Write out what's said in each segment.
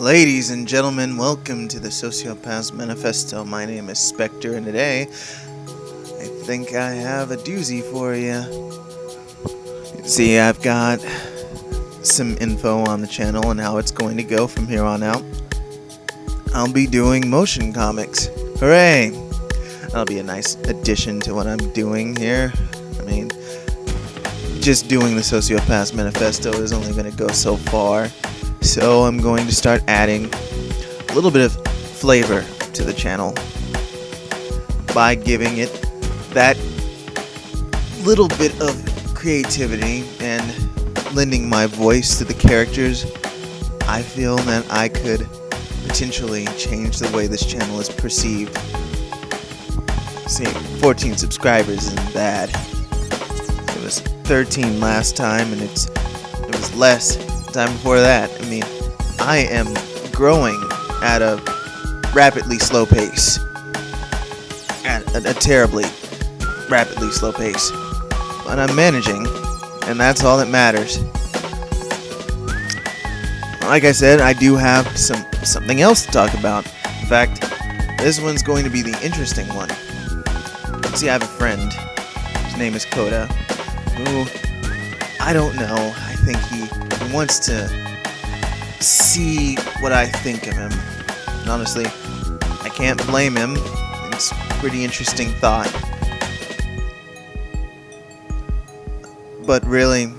Ladies and gentlemen, welcome to the Sociopath Manifesto. My name is Spectre, and today I think I have a doozy for you. See, I've got some info on the channel and how it's going to go from here on out. I'll be doing motion comics. Hooray! That'll be a nice addition to what I'm doing here. I mean, just doing the Sociopath Manifesto is only going to go so far. So I'm going to start adding a little bit of flavor to the channel by giving it that little bit of creativity and lending my voice to the characters. I feel that I could potentially change the way this channel is perceived. See, 14 subscribers isn't bad. It was 13 last time, and it was less time before that. I mean, I am growing at a rapidly slow pace. At a terribly rapidly slow pace. But I'm managing, and that's all that matters. Like I said, I do have something else to talk about. In fact, this one's going to be the interesting one. See, I have a friend. His name is Coda, who, I don't know, I think he wants to see what I think of him. And honestly, I can't blame him. It's a pretty interesting thought. But really,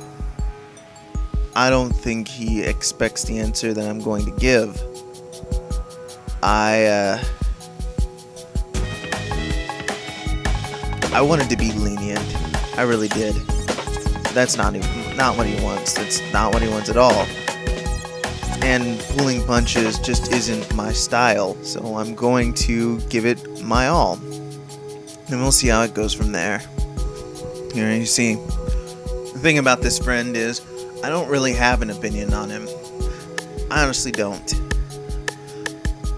I don't think he expects the answer that I'm going to give. I wanted to be lenient. I really did. That's not what he wants. That's not what he wants at all. And pulling punches just isn't my style. So I'm going to give it my all. And we'll see how it goes from there. Here you see, the thing about this friend is I don't really have an opinion on him. I honestly don't.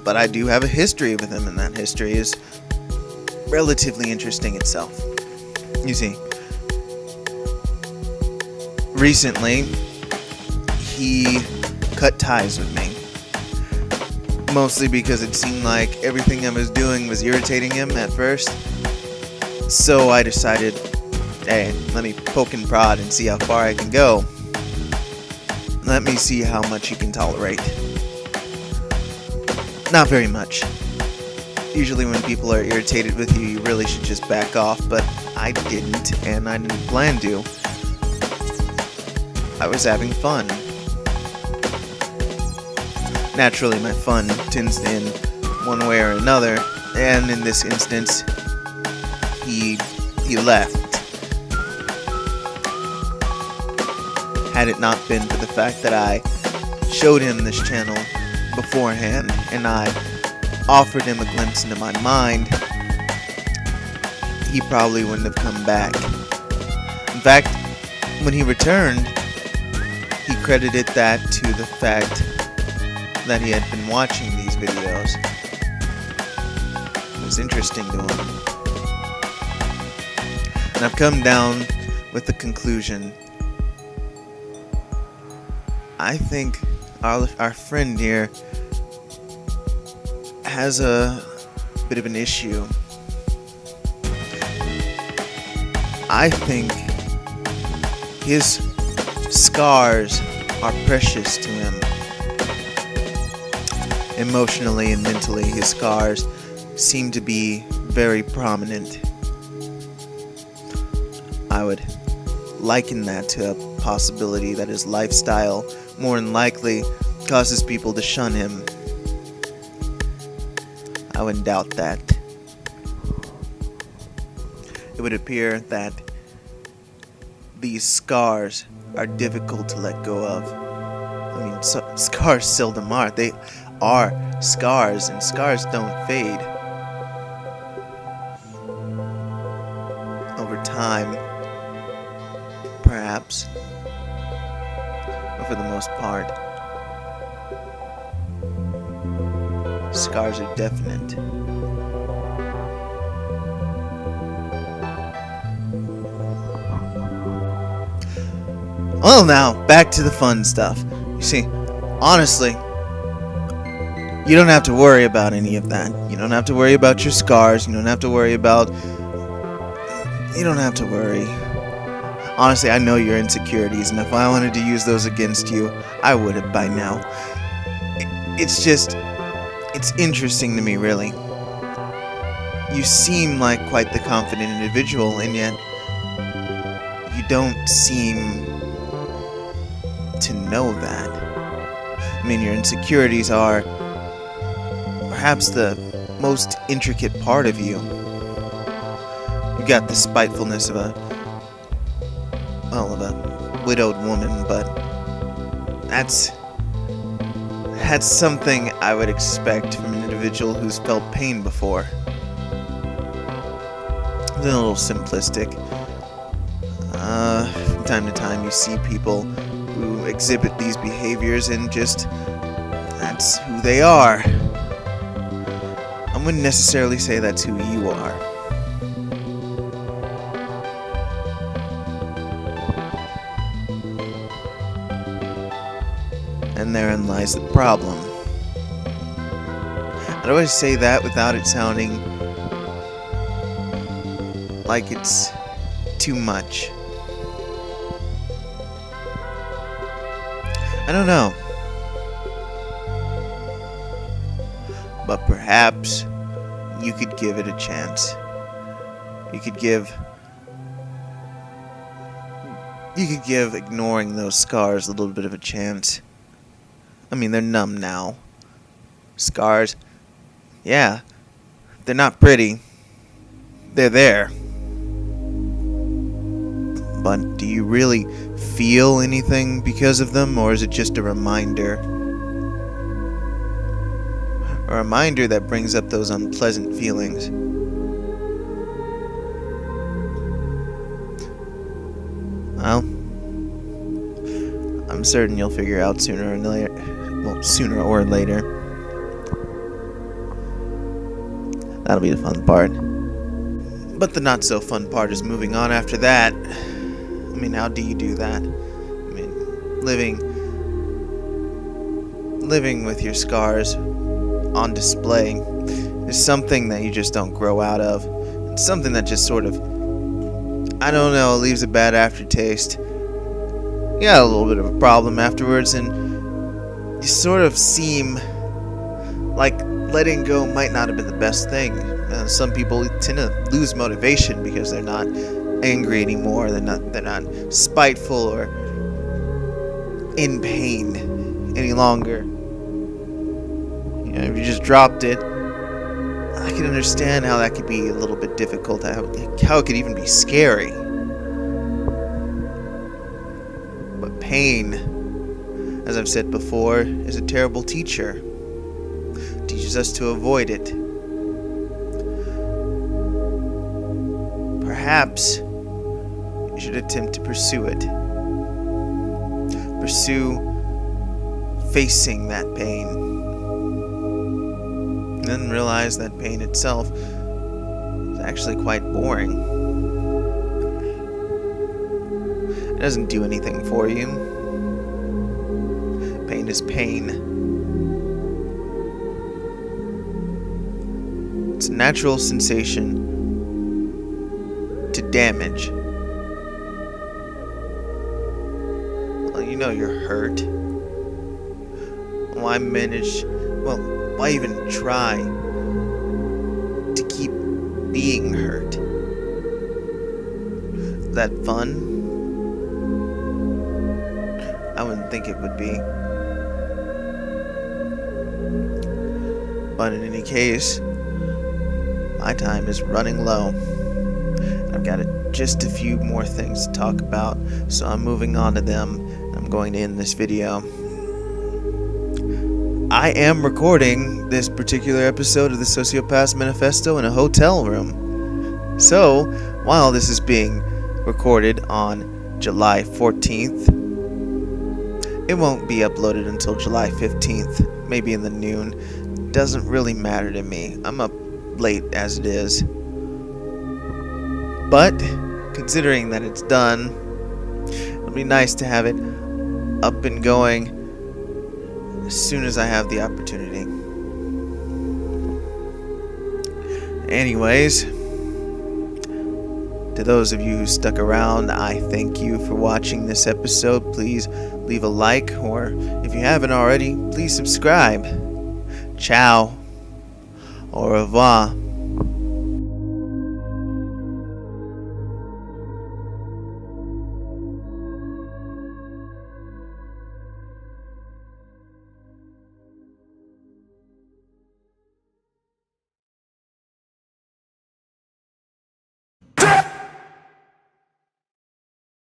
But I do have a history with him, and that history is relatively interesting itself. You see, recently he cut ties with me. Mostly because it seemed like everything I was doing was irritating him at first. So I decided, hey, let me poke and prod and see how far I can go. Let me see how much he can tolerate. Not very much. Usually when people are irritated with you, you really should just back off, but I didn't, and I didn't plan to. I was having fun. Naturally, my fun tends to end one way or another, and in this instance, he left. Had it not been for the fact that I showed him this channel beforehand, and I offered him a glimpse into my mind, he probably wouldn't have come back. In fact, when he returned, he credited that to the fact that he had been watching these videos. It was interesting to him. And I've come down with the conclusion. I think our friend here has a bit of an issue. I think his scars are precious to him. Emotionally and mentally, his scars seem to be very prominent. I would liken that to a possibility that his lifestyle more than likely causes people to shun him. I wouldn't doubt that. It would appear that these scars are difficult to let go of. I mean, scars seldom are. They are scars, and scars don't fade. Over time, perhaps, but for the most part, scars are definite. Well, now, back to the fun stuff. You see, honestly, You don't have to worry about any of that. You don't have to worry about your scars. You don't have to worry about... You don't have to worry. Honestly, I know your insecurities, and if I wanted to use those against you, I would have by now. It's just... It's interesting to me, really. You seem like quite the confident individual, and yet you don't seem to know that. I mean, your insecurities are perhaps the most intricate part of you. You got the spitefulness of a widowed woman, but that's something I would expect from an individual who's felt pain before. It's a little simplistic. From time to time you see people who exhibit these behaviors and just, that's who they are. I wouldn't necessarily say that's who you are. And therein lies the problem. I'd always say that without it sounding like it's too much. I don't know. But perhaps you could give it a chance. You could give ignoring those scars a little bit of a chance. I mean, they're numb now. Scars, yeah, they're not pretty. They're there. But do you really feel anything because of them, or is it just a reminder? A reminder that brings up those unpleasant feelings. Well, I'm certain you'll figure out sooner or later. Well, sooner or later. That'll be the fun part. But the not so fun part is moving on after that. I mean, how do you do that? I mean, living with your scars on display is something that you just don't grow out of. It's something that just sort of, I don't know, leaves a bad aftertaste. You got a little bit of a problem afterwards, and you sort of seem like letting go might not have been the best thing. Some people tend to lose motivation because they're not angry anymore. They're not spiteful or in pain any longer. You know, if you just dropped it, I can understand how that could be a little bit difficult. How it could even be scary. But pain, as I've said before, is a terrible teacher. It teaches us to avoid it. Perhaps you should attempt to pursue it. Pursue facing that pain. And then realize that pain itself is actually quite boring. It doesn't do anything for you. Pain is pain. It's a natural sensation to damage. Well, you know you're hurt. Why why even try to keep being hurt? Is that fun? I wouldn't think it would be. But in any case, my time is running low. I've got just a few more things to talk about, so I'm moving on to them. I'm going to end this video. I am recording this particular episode of the Sociopath Manifesto in a hotel room. So, while this is being recorded on July 14th, it won't be uploaded until July 15th, maybe in the noon. Doesn't really matter to me. I'm up late as it is. But, considering that it's done, it'll be nice to have it up and going as soon as I have the opportunity. Anyways, to those of you who stuck around, I thank you for watching this episode. Please leave a like, or if you haven't already, please subscribe. Ciao. Au revoir.